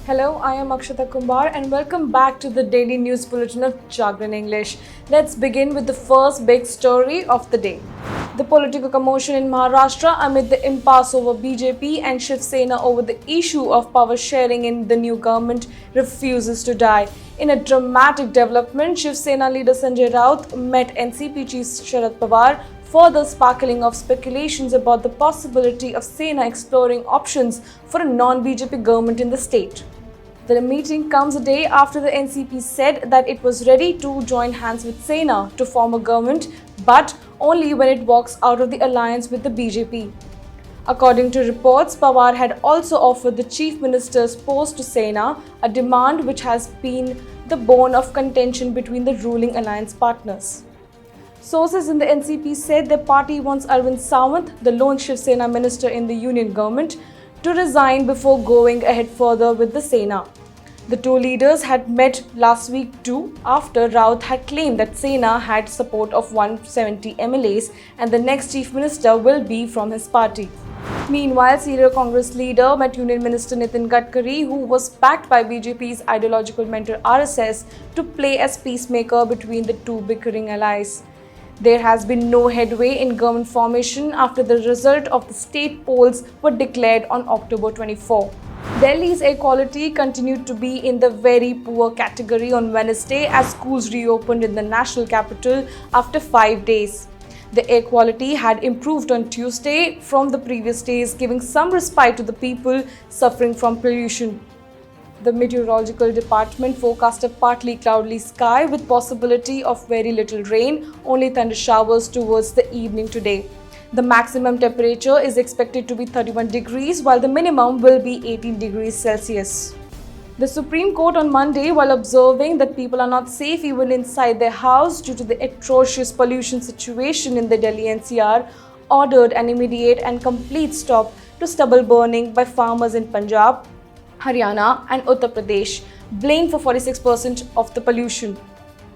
Hello, I am Akshata Kumbar and welcome back to the daily news bulletin of Jagran English. Let's begin with the first big story of the day. The political commotion in Maharashtra amid the impasse over BJP and Shiv Sena over the issue of power sharing in the new government refuses to die. In a dramatic development, Shiv Sena leader Sanjay Raut met NCP chief Sharad Pawar, further sparkling of speculations about the possibility of Sena exploring options for a non-BJP government in the state. The meeting comes a day after the NCP said that it was ready to join hands with Sena to form a government, but only when it walks out of the alliance with the BJP. According to reports, Pawar had also offered the chief minister's post to Sena, a demand which has been the bone of contention between the ruling alliance partners. Sources in the NCP said their party wants Arvind Sawant, the lone Shiv Sena minister in the union government, to resign before going ahead further with the Sena. The two leaders had met last week too, after Raut had claimed that Sena had support of 170 MLAs and the next chief minister will be from his party. Meanwhile, senior Congress leader met Union Minister Nitin Gadkari, who was backed by BJP's ideological mentor RSS, to play as peacemaker between the two bickering allies. There has been no headway in government formation after the result of the state polls were declared on October 24. Delhi's air quality continued to be in the very poor category on Wednesday as schools reopened in the national capital after 5 days. The air quality had improved on Tuesday from the previous days, giving some respite to the people suffering from pollution. The meteorological department forecast a partly cloudy sky with possibility of very little rain, only thunder showers towards the evening today. The maximum temperature is expected to be 31 degrees while the minimum will be 18 degrees Celsius. The Supreme Court on Monday, while observing that people are not safe even inside their house due to the atrocious pollution situation in the Delhi NCR, ordered an immediate and complete stop to stubble burning by farmers in Punjab, Haryana and Uttar Pradesh, blamed for 46% of the pollution.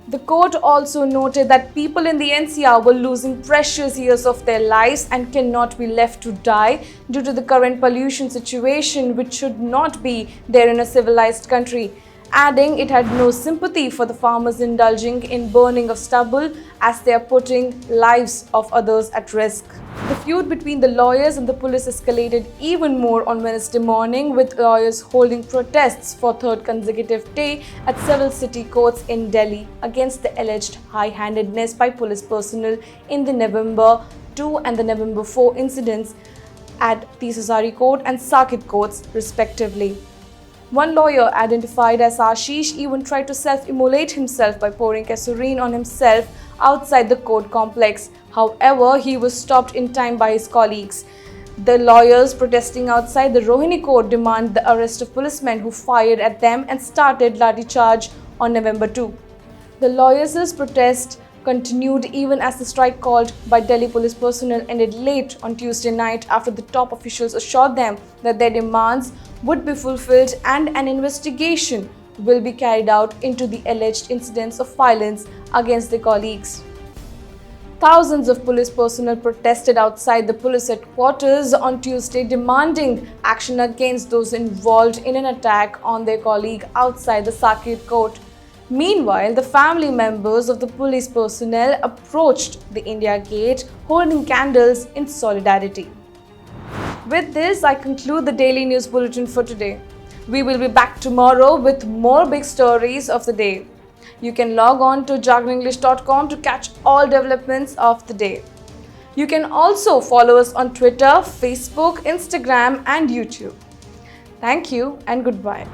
The court also noted that people in the NCR were losing precious years of their lives and cannot be left to die due to the current pollution situation, which should not be there in a civilized country, adding it had no sympathy for the farmers indulging in burning of stubble as they are putting lives of others at risk. The feud between the lawyers and the police escalated even more on Wednesday morning, with lawyers holding protests for third consecutive day at several city courts in Delhi against the alleged high-handedness by police personnel in the November 2 and the November 4 incidents at the Hazari court and Saket courts respectively. One lawyer, identified as Ashish, even tried to self-immolate himself by pouring gasoline on himself outside the court complex. However, he was stopped in time by his colleagues. The lawyers protesting outside the Rohini court demand the arrest of policemen who fired at them and started lathi charge on November 2. The lawyers' protest continued even as the strike called by Delhi police personnel ended late on Tuesday night after the top officials assured them that their demands would be fulfilled and an investigation will be carried out into the alleged incidents of violence against their colleagues. Thousands of police personnel protested outside the police headquarters on Tuesday, demanding action against those involved in an attack on their colleague outside the Saket court. Meanwhile, the family members of the police personnel approached the India Gate holding candles in solidarity. With this, I conclude the daily news bulletin for today. We will be back tomorrow with more big stories of the day. You can log on to jagranenglish.com to catch all developments of the day. You can also follow us on Twitter, Facebook, Instagram and YouTube. Thank you and goodbye.